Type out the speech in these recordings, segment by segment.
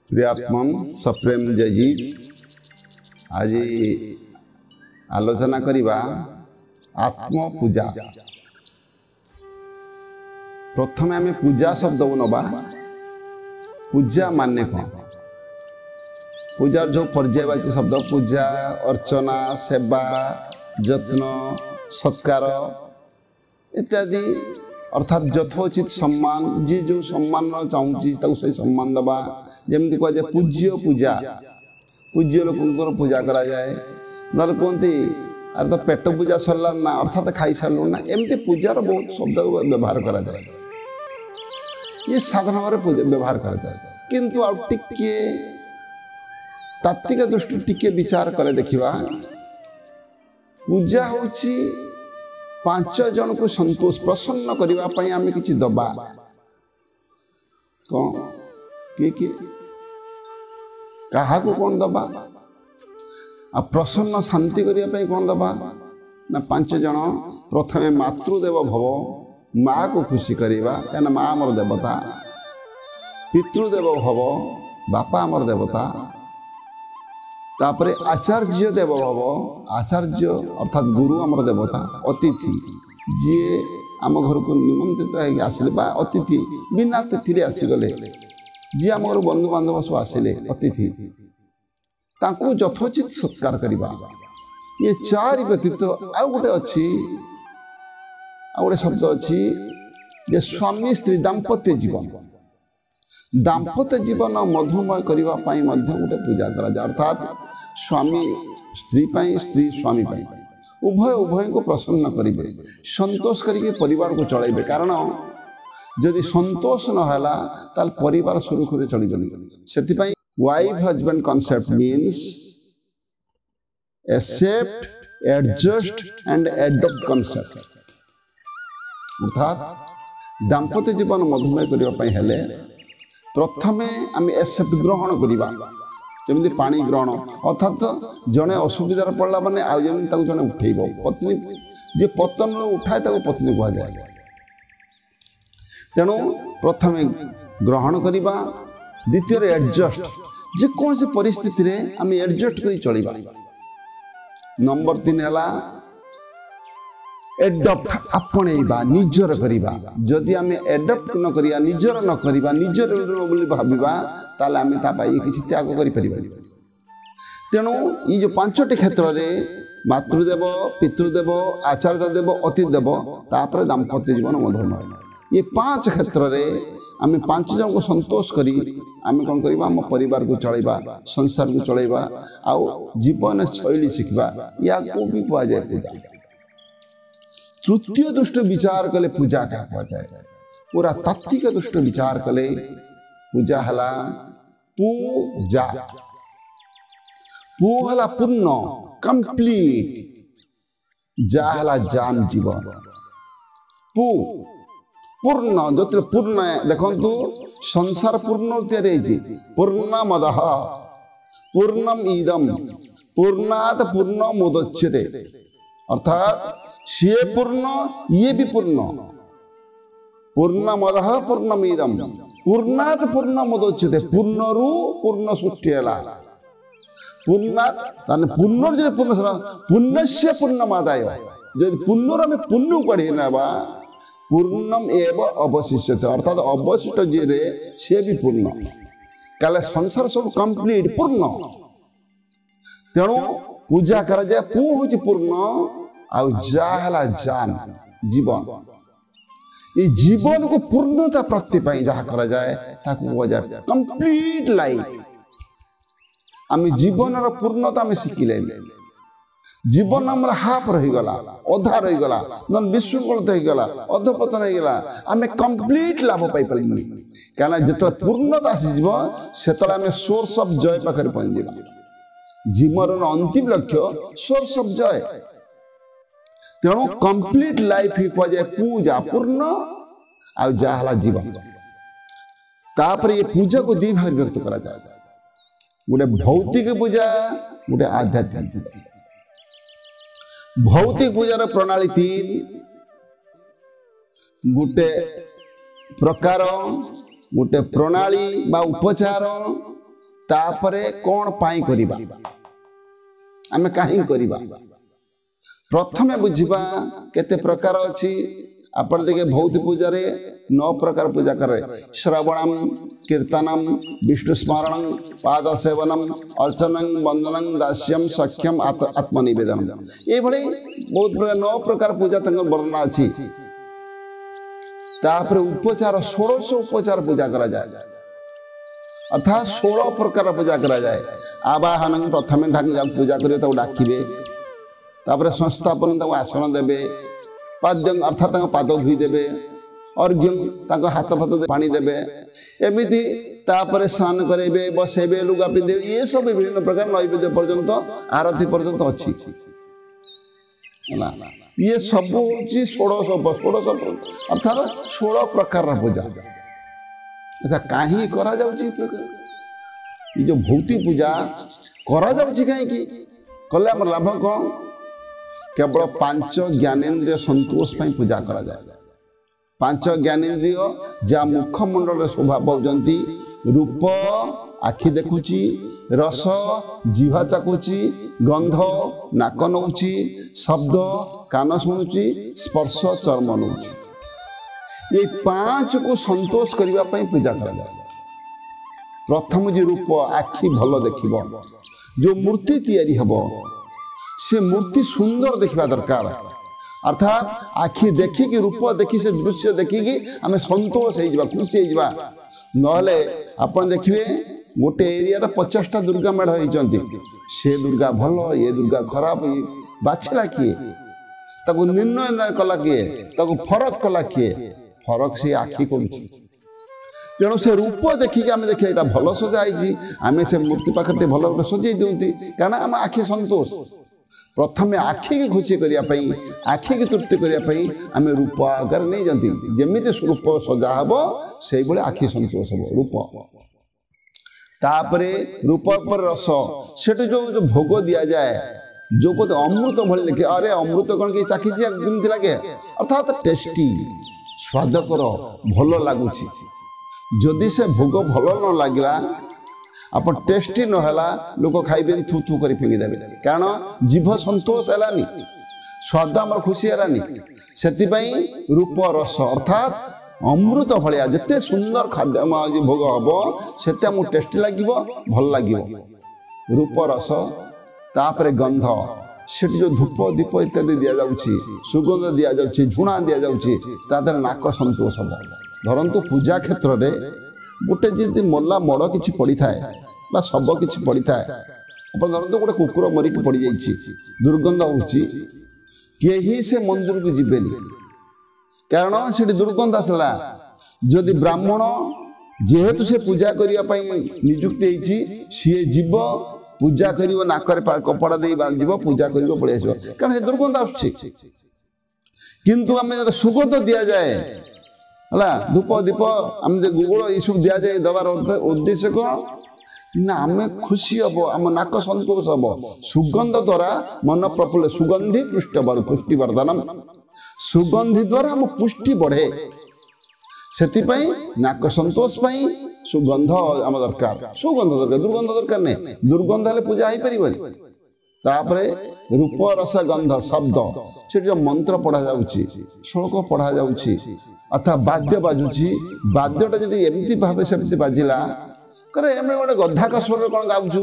प्रियात्मम सप्रेम जयजी आज आलोचना करिबा आत्म पूजा। प्रथमे आम पूजा शब्द को नबा। पूजा माने कौन? पूजार जो पर्यायवाची शब्द पूजा, अर्चना, सेवा, जत्न, सत्कार इत्यादि अर्थात यथोचित सम्मान जी जो सम्मान चाहूँगी से सम्मान दबा। जमी कह जाए पूज्य पूजा, पूज्य लोक पूजा करा जाए। ना कहते अरे तो पेट पूजा सरला ना अर्थात खाई सारू ना, एमती पूजार बहुत शब्द व्यवहार करा जाए। ये साधारण भाव पूजा व्यवहार करा जाए, किंतु आ टिके तात्विक दृष्टि टिके विचार करे देखिबा। पूजा होची पांच जन को संतोष प्रसन्न करबा पई आमे किछि दबा। कौन के कहा को कौन दबा? आ प्रसन्न शांति करबा पई कौन दबा ना पांच जन। प्रथमे मातृदेव भव, माँ को खुशी करबा, कहना माँ हमर देवता। पितृदेव भव, बापा हमर देवता। तापरे आचार्य देव भव, आचार्य अर्थात गुरु आमर देवता। अतिथि जी आम घर को निमंत्रित आसिले बा अतिथि बिना तिथि आसीगले, जी आम घर बंधु बांधव सब आसिले अतिथि, तांको यथोचित सत्कार करिबा। ये चारि व्यतीत आउ गोटे अच्छी आउ गोटे शब्द अच्छी जे स्वामी स्त्री दाम्पत्य जीवन। दाम्पत्य जीवन मधुमय करबा पई मध्य गोटे पूजा करा जाय। अर्थात स्वामी स्त्री पई, स्त्री स्वामी पई, उभय उभय को प्रसन्न करिवे, संतोष करके परिवार को चलाइबे। कारण यदि संतोष न होला ताल परिवार सुरक्षित चलिबनी। सेति पई wife husband concept means accept, adjust and adopt concept. अर्थात दाम्पत्य जीवन मधुमय करबा पई हेले प्रथमे आम एक्सेप्ट ग्रहण करवा। जमी पानी ग्रहण अर्थात जड़े असुविधार पड़ा मैंने आउ जमी जड़े उठेब। पत्नी जे पतन उठाए पत्नी कह जाए। तेणु प्रथमे ग्रहण करवा, द्वितीय एडजस्ट, जेकोसी परिस्थिति रे आम एडजस्ट कर चलवा। नंबर 3 है एडप्ट, आपणेबा, निजर करिबा। जदि आमे एडप्ट न करिया, निजर न करिबा, निजर बोली भाबिबा, ताले आमे ता पाई किछि त्याग करि परिबा। तेणु ये जो पांचटी क्षेत्र रे मातृदेव, पितृदेव, आचार्य देव, अतिथि देव, तापर दाम्पत्य जीवन मधुमय, ये 5 क्षेत्र रे आमे 5 जन को संतोष करी आमे कोन करिबा, हम परिवार को चलाइबा, संसार को चलाइबा, आउ जीवन शैली शिखबा। या को भी कहा जाए पूजा। तृतीय दृष्टि विचार कले पूजा क्या कहा जाए? पूरा तात्विक दृष्टि विचार कले पूजा हला पूजा। पू हला पूर्ण, कंप्लीट। जा हला जान जीवन। पू पूर्ण, जो पूर्ण देखंतु संसार पूर्ण तैयारी जी। पूर्णमदः पूर्णम इदम पूर्णात पूर्ण मुदच्यते। अर्थात सी पूर्ण, ये भी पूर्ण। पूर्णमदः पूर्णमिदं पूर्णात् पूर्ण मुदच्यते। पूर्णरु पूर्ण सृष्टि है। पूर्णात् ताने पूर्ण जे पूर्ण पुण्यस्य पूर्णमादाय। जे पूर्णर में पुण्य कढी नेबा, पूर्णम एव अवशिष्यते। अर्थात अवशिष्ट जे रे से भी पूर्ण। काले संसार सब कंप्लीट पूर्ण। तेणु पूजा करा जाए। पू होची पूर्ण, आउ जा हला जान जीवन। ये जीवन को पूर्णता प्राप्ति पाई जहाँ करा जाए ताकू कह जाए कंप्लीट लाइफ। आम जीवन पूर्णता आम शिखिले। जीवन आम हाफ रही गला, अधा रही गला, नन विशृंखलित हो गला, अधपतन हो गला, आम कंप्लीट लाभ पाई पाइबनी। कहना जिते पूर्णता आसीजिव सेतले आम सोर्स ऑफ जय पाखरे पहुंचीबा। जीवन अंतिम लक्ष्य सोर्स ऑफ जय। तेणु कंप्लीट लाइफ ही कह जाए पूजा। पूर्ण आ जा हला जीवन। तापर ये पूजा को दी भाग व्यक्त करा जाए। गोटे भौतिक पूजा, गोटे आध्यात्मिक पूजा। भौतिक पूजार प्रणाली 3। गोटे प्रकार, गोटे प्रणाली बा उपचार, तापरे कौन पाई करिबा आमे काहे करिबा प्रथमे बुझिबा केते प्रकार अछि आपण देखे भौतिक पूजा रे 9 प्रकार पूजा करे श्रवणम कीर्तनम विष्णु स्मरणम पाद सेवनम अर्चनम वंदनम दास्यम सख्यम आत्मनिवेदनम ए भली बहुत प्रकार 9 प्रकार पूजा तंग वर्णना अछि तापर उपचार 1600 उपचार पूजा करा जाए अर्थात 16 प्रकार पूजा करा जाए आवाहन प्रथमे ढाक पूजा करिवे त डाकिबे तापर संस्थापन त आसन देबे पाद्यं अर्थात पाद धोई देबे अर्घ्यं ताको हाथ फात पानी देबे एमिति तापर स्नान करेबे बसेबे लुगा पिंदेबे ये सब विभिन्न प्रकार नैवेद्य पर्यंत आरती पर्यंत अछि ये सब होची 1600 अर्थात 16 प्रकार पूजा अच्छा काहे करा जाउची ये जो भौतिक पूजा करा जाउची काहे की कले हमर लाभ कोन केवल 5 ज्ञानेन्द्रिय संतोष पाई पूजा करा जाए 5 ज्ञानेन्द्रिय जा मुखमंडल शोभा पाउजंती रूप आखि देखुची रस जिह्वा चाकुची गंध नाक नौची शब्द कान शुणुची स्पर्श चर्म नौची ये 5 को संतोष करने पाई पूजा करा जाए प्रथम जी रूप आखि भल देखिबो जो मूर्ति तैयारी हबो से मूर्ति सुंदर देखा दरकार अर्थात आखि देखिकी रूप देखी से दृश्य देखिकी आम संतोष हो खुशी हो नहले अपन देखिए गोटे एरिया 50टा दुर्गा मेढ़ होती से दुर्गा भल ये दुर्गा खराब बाछला किए ताको निर्णय कला किए ताको फरक कला किए फरक से आखि करुची तेणु से रूप देखिकी आम देखिए यहाँ भल सजाई आम से मूर्ति पाखे भल सजाई दिखती कारण आम आखि संतोष प्रथमे आखि की खुशी करने आखि की तृप्ति करने आम रूप आकार नहीं जाती जमी रूप सजा हम से आखि संतोष हम रूप तापरे रूप पर रस से जो भोग दि जाए जो कहते अमृत भले लिखे अरे अमृत कौन कि चाखी केमती लगे अर्थात टेस्टी स्वादकर भल लगुच जदि से भोग भल न लगला आप टेस्टी नहला लोक खाइबे थू थू कर फिंगिदेवे कारण जीभ संतोष है स्वाद आम खुशी है से रूप रस अर्थात अमृत भाया जिते सुंदर खाद्य भोग हम से टेस्टी लगे भल लगे रूप रस तापर गंध से जो धूप दीप इत्यादि दि जाऊँगी सुगंध दि जाऊँगी झुणा दि जाऊँगी नाक संतोष हम धरतु पूजा क्षेत्र में गोटे जी मल्ला मड़ कि पड़ी थाए शब कि पड़ी थाए अपन धरतु गोटे कुकुर मरिक पड़ जाइए दुर्गंध हो से मंदिर को जीवेनि कारण से दुर्गंध आसला जदि ब्राह्मण जेहेतु से पूजा करने निजुक्ति सी जीव पूजा कर नाकर कपड़ा दे बांध पूजा कर पड़े आस कारण से दुर्गंध आसु आम सुगंध दि जाए है धूप दीप आम गुगुल ये सब दि जाए दबार उद्देश्य कौन ना आम खुशी हम आम नाक संतोष हम सुगंध द्वारा मन प्रफुल्ल सुगंधि पुष्टिवर्धनम सुगंधि द्वारा हम पुष्टि बढ़े से नाक संतोष सुगंध आम दरकार सुगंध दरकार दुर्गंध दरकार नहीं दुर्गंध हेल्ले पूजा हो पार तापरे रूप रस गंध शब्द से जो मंत्र पढ़ा जाउची श्लोक पढ़ा जाउची अर्थात वाद्य बाजुची वाद्यटा जदि एमती भाव सेमती बाजिला करे एम गोटे गधाक स्वर कौन गाउछु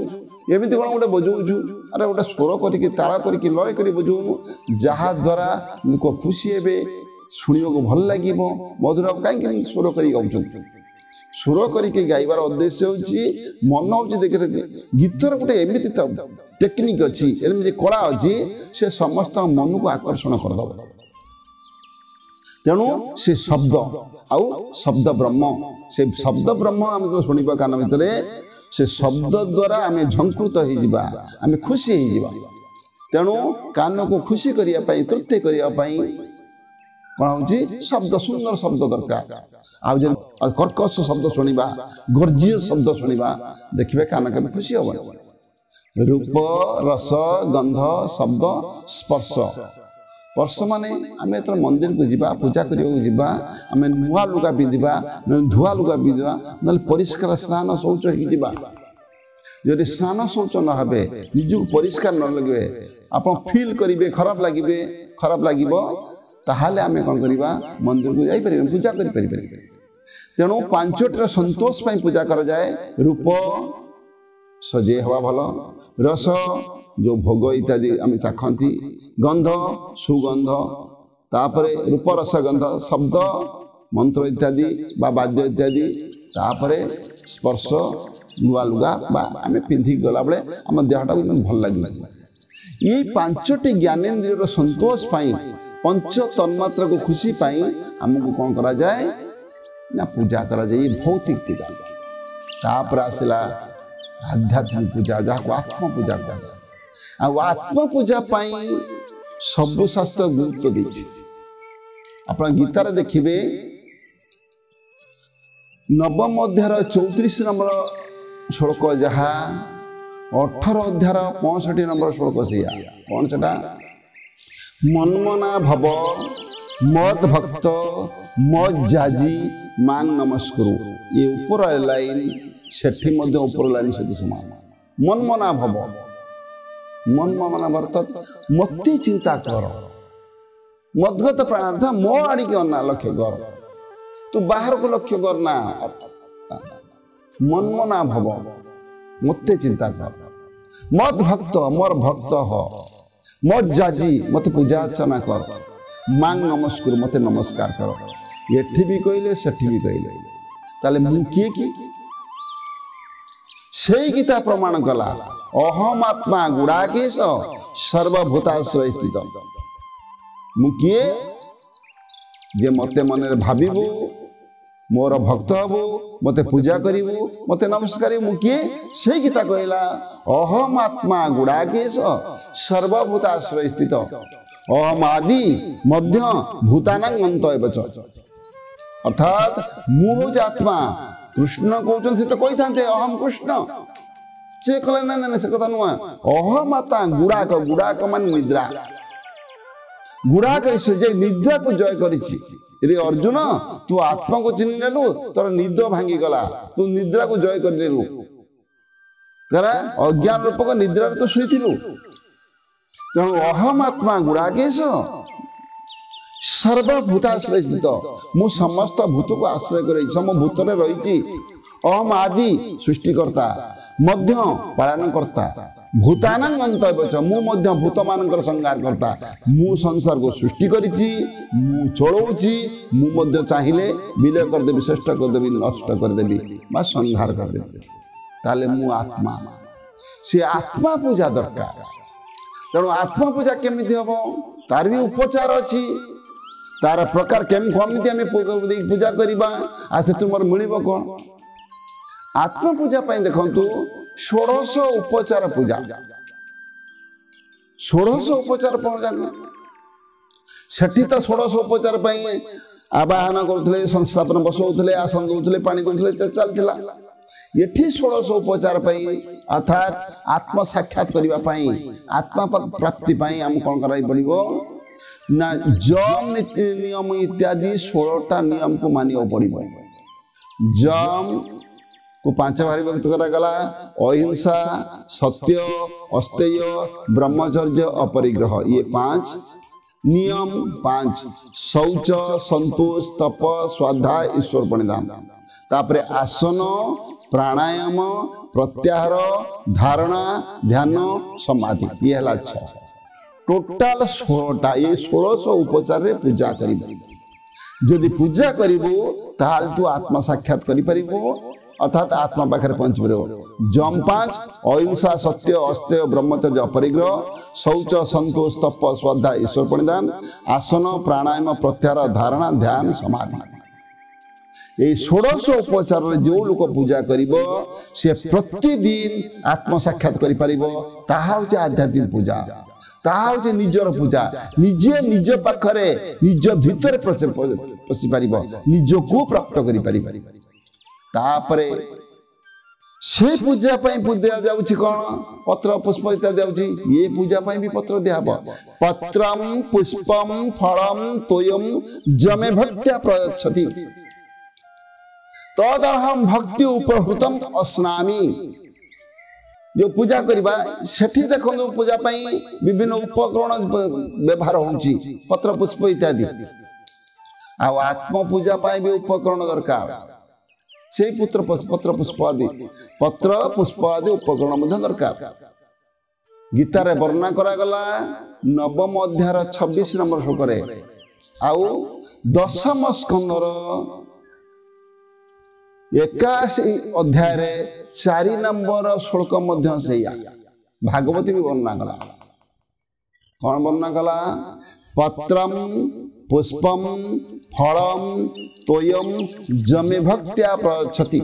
एमती कौन गोटे बजाउछु अरे गोटे स्वर करके ताल करके लय कर बजाउनु जहा द्वारा लोक खुशी हेबे शुणा को भल लगे मधुर कहीं स्वर कर गाँव सुर करके गाइबार उद्देश्य होची मन होची देखे गीतर गोटे एमती टेक्निक अच्छी एमती कला अच्छी से समस्त मन को आकर्षण करदब तेणु से शब्द आउ शब्द ब्रह्म से शब्द ब्रह्म आम जो शुणा कान भितर से शब्द द्वारा आम झंकृत हो आम खुशी हो तेणु कान को खुशी करने तृप्ति करने कौन हो शब्द सुंदर शब्द दरकार आज कर्कश शब्द शुणा गर्जीय शब्द शुणा देखिए कान के खुशी हम रूप रस गंध शब्द स्पर्श स्पर्श माने आम एत मंदिर को जीवा पूजा करवा आम नुआ लुगा पिंधा धुआ लुगा पिंधा ना परिष्कार स्नान शौच हो जदि स्नान शौच न हेबे निजक परिष्कार न लगे आप फिल करेंगे खराब लगे ताहले आमे कौन करिबा मंदिर को जाई परिबे पूजा करि परिबे तेणु पांचोटर संतोष पाई पूजा कर जाए रूप सजे हवा भल रस जो भोग इत्यादि आम चाखती गंध सुगंध तापरे रूप रस गंध शब्द मंत्र इत्यादि बा वाद्य इत्यादि तापरे स्पर्श नुआ लुगा बा आम पिंधि गला बेले आम देहटा भल लगे ये पांचटी ज्ञानेन्द्रियर संतोष पाई पंच तन्मात्रा को खुशी पाई आमको कौन करा जाए ना पूजा करा जाए भौतिक पूजा तापर आसला आध्यात्मिक पूजा जहाँ आत्म पूजा कहा आत्म पूजा पाई सबु शास्त्र गुरुत्व देछि आप गीतार देखिए नवम अध्याय 34 नंबर श्लोक जहाँ 18 अध्याय 65 नंबर श्लोक से कौन से मनमना भव मद भक्त मद जाजी मांग नमस्कुरु ये ऊपर लाइन सेठी मध्य ऊपर लाइन सहित समान मनमना भव मनमना अर्थात मते चिंता कर मदगत प्राणार्थ मो आड़ी के अन्ना लक्ष्य कर तू बाहर को लक्ष्य करना मनमना भव मते चिंता कर मद भक्त मोर भक्त हो मत जाजी मत पूजा अर्चना कर मांग नमस्कुर मत नमस्कार कर ये भी कहले सेठी भी कहले ताले मु किए की से गीता प्रमाण कला अहम आत्मा गुड़ाकेश सर्वभूताश्रय स्थित मु किए जे मते मन भाविबू मोर भक्त हबू मते पूजा करिबू मते नमस्कार मु किए से गीता कहला अहम आत्मा गुड़ाकेश सर्वभूताश्रय स्थित अहम आदि मध्य भूतानां अंत एवच अर्थात मु हूँ आत्मा कृष्ण कहते से तो कही था अहम कृष्ण से कहले ना ना से कथा नुआ अहम आत्मा गुड़ाक मान निद्रा गुड़ाक से निद्रा को जय करिछि रे अर्जुन तू आत्मा को चिन्ह नेलु तोर निद भांगी गला तू निद्रा को जय कर नेलु करा अज्ञान रूपक निद्रा तो शुइथिलु तेणु अहम आत्मा गुड़ाकेश सर्वभूताश्रय स्थित मु समस्त भूत को आश्रय कर सम भूत रही अहम आदि सृष्टिकर्ता मध्य पालन करता भूतानां अंत मु मध्य भूत मानकर संहार करता मु संसार को सृष्टि करिछि मु चलौछि मु मध्य चाहिए विलय कर देबी श्रेष्ठ कर देबी नष्ट कर देबी बा संहार कर देबी ताले मु आत्मा से आत्मा पूजा दरकार तेणु आत्मा पूजा केमिति हबो तार भी उपचार अछि तार प्रकार केमिति आमे पूजा करिबा आ से तुमर मिलिबो कोन आत्मा पूजा पाई देखंतु 1600 उपचार पूजा 1600 उपचार पूजा सेठी तो 1600 उपचार पाई आवाहन करथले संस्थापन बसौथले आसन दउथले पानी दउथले चलथिला एठी 1600 उपचार पाई अर्थात आत्म साक्षात करिबा पाई आत्मा प्राप्ति पाई हम कोन कराई पड़िबो ना जम नीति नियम इत्यादि 16टा नियम को मानियो पड़िबो जम को 5 भारी व्यक्त करा गला अहिंसा सत्य अस्तेय ब्रह्मचर्य अपरिग्रह ये 5 नियम 5 शौच संतोष तप स्वाध्याय ईश्वर प्रणिधान तापरे आसन प्राणायाम प्रत्याहार धारणा ध्यान समाधि ये हला 6 टोटाल 16टा ये 1600 उपचार रे पूजा करिबो जदि पूजा करिबो ताल तू आत्मा साक्षात करि परिबो अर्थात आत्मा पाखे पहुंच पार जम 5 अहिंसा सत्य अस्तेय ब्रह्मचर्य अपरिग्रह शौच संतोष तप स्वाध्याय ईश्वर प्रणिधान आसन प्राणायाम प्रत्याहार धारणा ध्यान समाधि ये 1600 उपचार जो लोक पूजा करिबो से प्रतिदिन आत्म साक्षात करि परिबो ताहा होचे आध्यात्मिक पूजा ताहा होचे निजर पूजा निजे निज पाखरे निज भीतर पसि परिबो निज को प्राप्त करि परिबो तापरे से पूजा पाई पूजा जाउछि कोन पत्र पुष्प इत्यादि जाउछि ये पूजा पाई भी पत्र दियाबो पत्रम पुष्पम फलम तोयम जमे भक्त्या प्रयच्छति तदहम भक्ति उपहृतम अस्नामि जो पूजा करवा सेठी देखो पूजा पाई विभिन्न उपकरण व्यवहार होउची पत्र पुष्प इत्यादि आत्म पूजा पाई भी उपकरण दरकार से पत्र पुष्प आदि उपकरण मध्य दरकार गीतारे वर्णना करागला नवम अध्याय 26 नंबर श्लोकरे आउ दशम स्कंदर 81 अध्याय 4 नंबर श्लोक मध्य सेया भागवती भी वर्णना कला कौन वर्णना कला पत्रम पुष्पम फलम तोयम जमे भक्त्या प्रयच्छति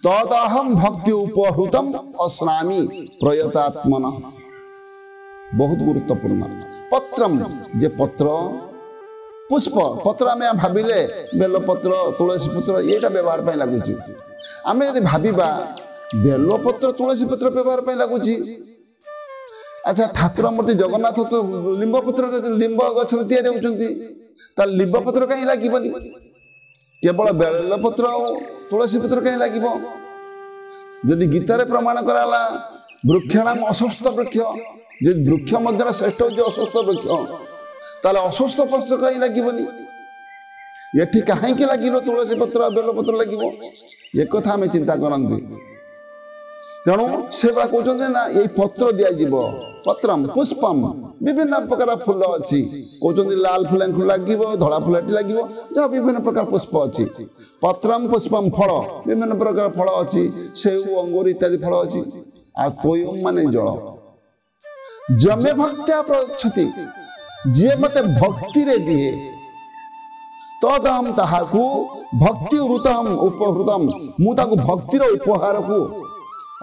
तदहम भक्ति उपहृतम अस्नामि प्रयतात्मन बहुत गुरुत्वपूर्ण पत्रम जे पत्र पुष्प पत्र आम भाविले बेलपत्र तुलसी पत्र ये व्यवहार पर लगुच आम यदि भाविबा बेलपत्र तुलसी पत्र व्यवहार पर लगुच अच्छा ठाकुर मूर्ति जगन्नाथ तो लिंब पत्र लिंब गछ या लिंब पत्र कहीं लगे केवल बेलपत्र तुलसी पत्र कहीं लगे जदि गीतार प्रमाण कराला वृक्षणाम अस्वस्थ वृक्ष जदि वृक्ष मध्य श्रेष्ठ हो अस्वस्थ वृक्ष ताले अस्वस्थ पक्ष कहीं लगे ये कहीं लगे तुलसी पत्र बेलपत्र लगे एक कथा आम चिंता करती तेणु से कहते ना ये पत्र दिज्व पत्रम पुष्पम विभिन्न प्रकार फूल अच्छी कहते लाल फूल लगे धला फूलटी लगे जहाँ विभिन्न प्रकार पुष्प अच्छी पत्रम पुष्पम फल विभिन्न प्रकार फल अच्छी सेव अंगूर इत्यादि फल अच्छी आ तोयम माने जल जमे भक्त्या प्रयच्छति जी मते भक्ति रे दिए तदहम ताहाकू भक्ति उपहृतम मुझे भक्तिर उपहार को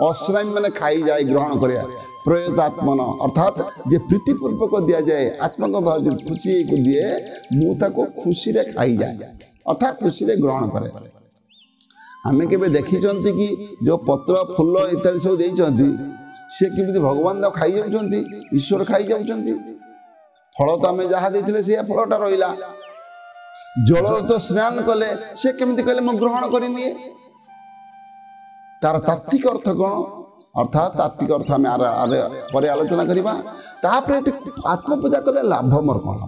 अस्नामी मैंने खाई जाए ग्रहण कर प्रयतात्मन अर्थात जे प्रीतिपूर्वक दि जाए आत्मा को खुशी को दिए मुझे खुशी रे खाई जाए अर्थात खुशी रे ग्रहण करे आम के देखी कि जो पत्र फूल इत्यादि सब देती सी केमी भगवान खाई जाऊँच ईश्वर खाई जाऊँच फल तो आम जहाँ देते सी फलटा रहा जल तो स्नान कले से केमी कहले मैं ग्रहण करनी तार तात्विक अर्थ कौन अर्थात तात्विक अर्थ आम पर आलोचना करवा आत्मपूजा कले लाभ मोर कौन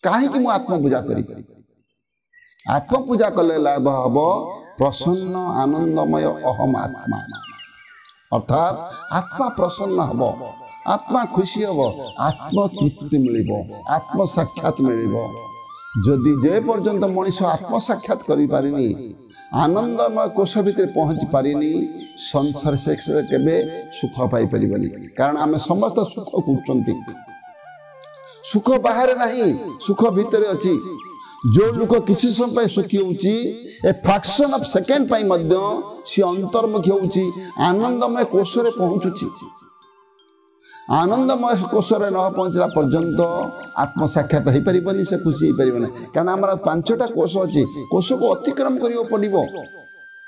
कहीं मुझे आत्मपूजा करी आत्मपूजा कले लाभ हम प्रसन्न आनंदमय अहम आत्मा अर्थात आत्मा प्रसन्न हम आत्मा खुशी हम आत्मतृप्ति मिल आत्म साक्षात मिल जदि जे पर्यंत मनीष आत्म साक्षात करि पारिनी आनंदमय कोश भितर पहुँची पारिनी संसार से केबे सुख पाई परिबनी कारण आमे समस्त सुख खोजती सुख बाहर नहीं सुख भितर अच्छी जो लोक किसी समय सुखी होउची ए फ्रैक्शन ऑफ सेकेंड पाई मध्य सी अंतर्मुखी होउची आनंदमय कोश रे पहुँचुची आनंदमय कोश न पहुँचला पर्यंत आत्म साक्षात हो पारे से खुशी हो पारे कारण आम 5टा कोश अच्छी कोश को अतिक्रम करियो पड़िबो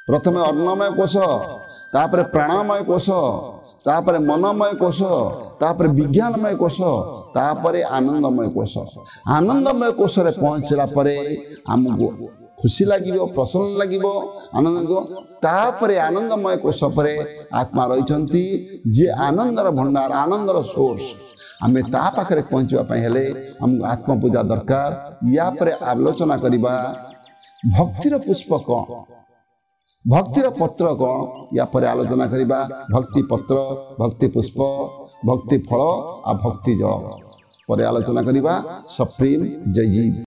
प्रथम अन्नमय कोश तापर प्राणमय कोश तापर मनमय कोश तापर विज्ञानमय कोश तापर आनंदमय कोश आनंदमय कोश रे पहुँचला परे आमको खुशी लगे प्रसन्न लगे आनंद लगे तापरे आनंदमय कोश परे आत्मा रही जे आनंदर भंडार आनंदर सोर्स आम ता पाखे पहुँचापी हेले आमको आत्मपूजा दरकार या परे आलोचना करवा भक्तिर पुष्प कौन भक्तिर पत्र कौन या परे आलोचना करवा भक्ति पत्र भक्ति पुष्प भक्ति फल आ भक्ति जल पर आलोचना करवा सप्रीम जय जीव।